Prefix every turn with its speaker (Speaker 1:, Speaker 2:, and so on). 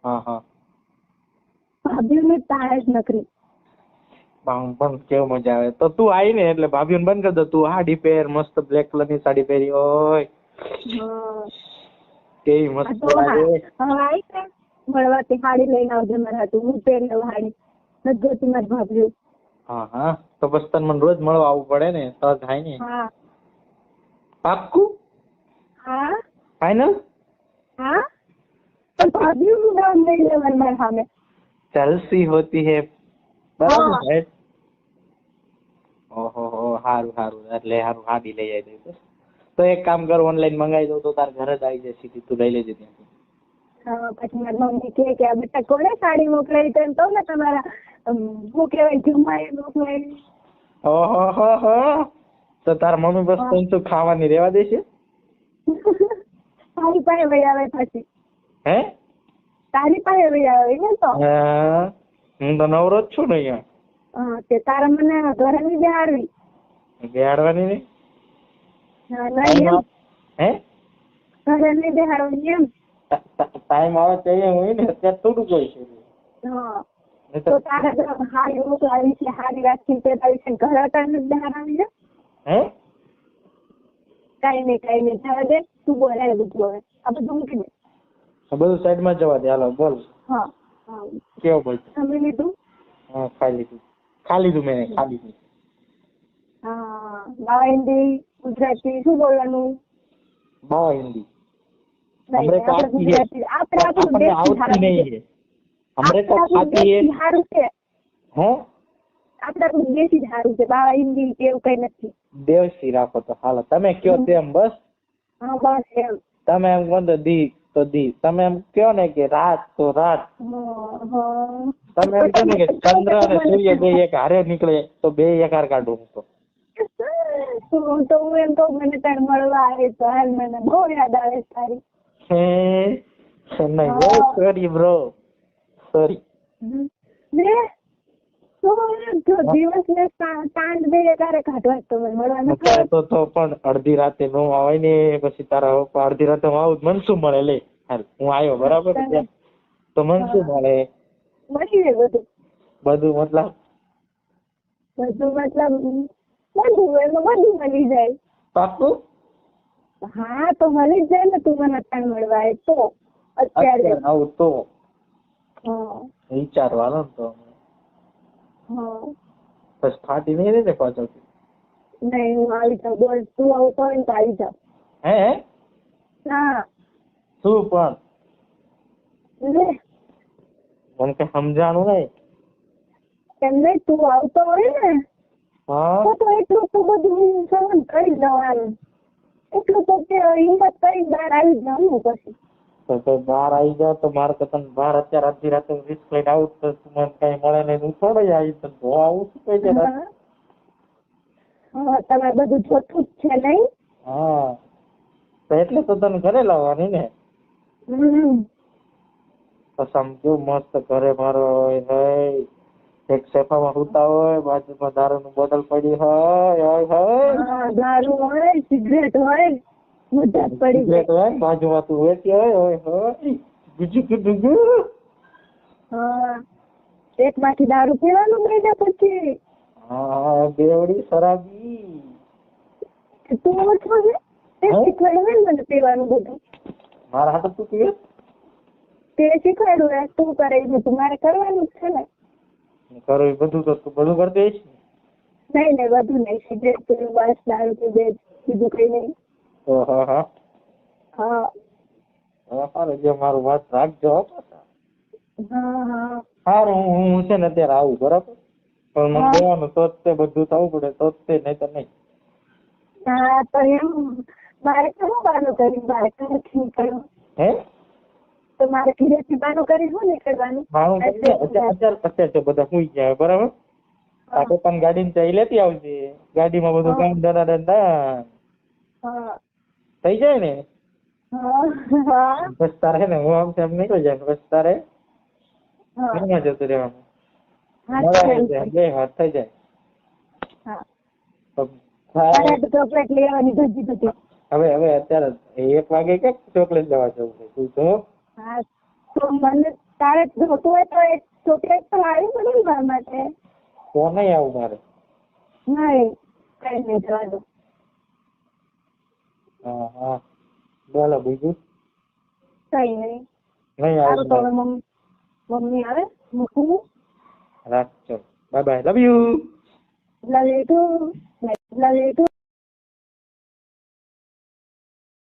Speaker 1: હા હા.
Speaker 2: ભાભીઓને તાળ જ નકરી.
Speaker 1: પણ કેવું મજા આવે. તો તું આવી ને એટલે ભાભીઓને બંધ કરી દો. તું સાડી પહેર, મસ્ત બ્લેક કલર ની સાડી પહેરી હોય, કેવી મસ્ત લાગે.
Speaker 2: આવી છે મળવાથી સાડી લઈને આવજે મારા હાટુ. હું પહેરી લઉં સાડી. નથી જોતી મારી ભાભીઓ.
Speaker 1: હા હા. તો પછી તને મને રોજ મળવા આવવું પડે ને તો થાય ને.
Speaker 2: હા.
Speaker 1: પાક્કું?
Speaker 2: હા.
Speaker 1: ફાઈનલ? હા.
Speaker 2: પણ ભાભીઓનું નામ નહીં લેવાનું મારા સામે.
Speaker 1: જલસી હોતી હે. બરાબર છે. ઓહો સારું સારું. એટલે સારું સાડી લઈ આવી દઈશ. તો એક કામ કર, ઓનલાઈન મંગાવી દઉં તો તાર ઘરે જ આવી જાય સીધી. તું લઈ લેજે ત્યાંથી.
Speaker 2: હા. પછી મારી મમ્મી કહે કે આ બેટા કોને સાડી મોકલાવી? તો એમ કહું ને તમારા શું કહેવાય જમાઈ મોકલાવી.
Speaker 1: ઓહો. તો તારા મમ્મી બસ તું ખાવાની રેવા દેશે?
Speaker 2: તારી પાસે વહી આવે પછી.
Speaker 1: હે? તારી
Speaker 2: પાસે વહી આવે ને તો.
Speaker 1: હું તો નવરો જ છું ને અહીંયા.
Speaker 2: હા. તે તારા મને ઘરે ની બેહાડવી.
Speaker 1: બેહાડવાની નહીં?
Speaker 2: હા નહીં એમ.
Speaker 1: હે?
Speaker 2: ઘરે ની બેહાડવાની એમ.
Speaker 1: ટાઈમ આવે તો હોય ને, અત્યારે થોડું જોઈ છે.
Speaker 2: હા. તો તારે હારી મોકલાવી છે, હારી રાખીને તેડાવી છે, ઘરે ટાઈમ બેહાડવાની છે.
Speaker 1: હે?
Speaker 2: કઈ નહીં જવા દે. તું બોલાય બધું હવે. આ બધું મૂકી દે.
Speaker 1: બધું સાઈડમાં જવા દે. હાલો બોલ.
Speaker 2: હા.
Speaker 1: કેવું બોલ?
Speaker 2: જમી લીધું?
Speaker 1: હા ખા લીધું મેં.
Speaker 2: હા. બાવા હિન્દી ગુજરાતી શું બોલવાનું?
Speaker 1: બાવા હિન્દી.
Speaker 2: हमरे को आती है। આપણે આવતી નહીં છે.
Speaker 1: हमरे को आती है।
Speaker 2: સારું છે.
Speaker 1: હે? આપણે
Speaker 2: દેશી જ સારું છે. બાવા હિન્દી એવું કઈ નથી.
Speaker 1: દેશી રાખો તો હાલો. તમે કયો તેમ બસ.
Speaker 2: હા બસ એમ.
Speaker 1: તમે એમ કહો તો દી તો દી. તમે એમ કહો ને કે રાત તો રાત. તમે એમ કહો ને કે ચંદ્ર અને સૂર્ય બે એક હારે નીકળે તો બે એક હાર કાઢું હું તો.
Speaker 2: હું એમ કહું મને તાર મળવા આવે તો હાલ. મને બહુ યાદ આવે તારી.
Speaker 1: Sorry bro, sorry.
Speaker 2: દિવસ ને સાંજ બે તારે કાઢવા તો મળવાનું
Speaker 1: તો પણ અડધી રાતે નો આવે ને. પછી તારા અડધી રાતે હું આવું મન શું મળે? લે હું આવ્યો બરાબર તો મન શું મળે?
Speaker 2: મળી જાય
Speaker 1: બધું મતલબ
Speaker 2: બધું એમાં બધું મળી જાય.
Speaker 1: પાક્કું?
Speaker 2: હા તો મળી જ જાય ને. તું મને અત્યારે મળવા આવે તો. અત્યારે
Speaker 1: આવું તો વિચારવાનું તો. બસ ફાટી નહીં રહે ને પાછળ?
Speaker 2: નહીં હું આવી જાઉં. બોલ તું આવતો હોય ને તો આવી જાઉં.
Speaker 1: હે?
Speaker 2: હા.
Speaker 1: શું પણ? મને કઈ સમજાણું નહીં.
Speaker 2: એમ નહીં તું આવતો હોય ને તો એટલું તો બધું સહન કરી લેવાનું. એટલું તો હિંમત કરી બહાર આવી જાઉં પછી.
Speaker 1: તો બહાર આવી જાવ તો મારે તો તને બહાર અત્યારે અડધી રાતે રિસ્ક લઈને આવું તો મને કઈ મળે નહીં. હું થોડી આવી તો આવું શું કઈ છે?
Speaker 2: હા તમારે બધું જોતું જ છે નહીં?
Speaker 1: હા તો એટલે તો તને ઘરે લાવવાની ને. પસંદ કેવું મસ્ત ઘરે મારો હોય. એક સોફામાં સુતા હોય, બાજુમાં દારૂની બોટલ પડી હોય.
Speaker 2: દારૂ હોય, સિગરેટ હોય, મજા પડી
Speaker 1: સિગરેટ હોય, બાજુમાં તું વેચી હોય.
Speaker 2: એક માંથી દારૂ પીવાનું મળે પછી.
Speaker 1: હા બેવડી શરાબી.
Speaker 2: તું ઓછો છે તે શીખવાડ્યું ને મને પીવાનું બધું.
Speaker 1: મારા હાથે તું પીવે?
Speaker 2: તે શીખવાડ્યું તું કરે એ બધું મારે કરવાનું જ છે ને.
Speaker 1: કરો એ બધું તો તું બધું કરી દઈશ?
Speaker 2: નહીં બધું નહીં. સિગરેટ પીવું, બસ દારૂ પીવે, બીજું કઈ નહીં. હા
Speaker 1: જે મારું વાત રાખજો. સારું હું છે ને અત્યારે આવું બરાબર. પણ મને દેવાનું તો જ તે બધું થવું પડે તો જ તે, નહીં તો નહીં.
Speaker 2: હા તો એમ મારે કેવું બાનું કરી મારે ઘરેથી નીકળવું?
Speaker 1: હે?
Speaker 2: તો મારે ઘરેથી બાનું કરી શું નીકળવાનું?
Speaker 1: અત્યારે બધા સુઈ જાય બરાબર. આ પોતાની ગાડી ને લેતી આવજે. ગાડીમાં બધું કામ દડા થઈ જાય ને. બસ તારે ને હું આમ તેમ નીકળી જાય. બસ તારે જતું રહેવાનું. બે વાત થઈ જાય. હવે અત્યારે 1 વાગે કે ચોકલેટ લેવા જવું છે તું તો?
Speaker 2: મને તારે જોતું હોય તો એક ચોકલેટ તો લાવી પડે ને મારા માટે.
Speaker 1: તો નહીં આવું મારે.
Speaker 2: નહીં કઈ નહીં જવા દો.
Speaker 1: હા હા બોલો બીજું.
Speaker 2: કઈ નહીં
Speaker 1: નહીં
Speaker 2: સારું તો
Speaker 1: આવું
Speaker 2: હવે મમ્મી આવે મૂકું.
Speaker 1: રાખજો bye bye love you.
Speaker 2: Love you two.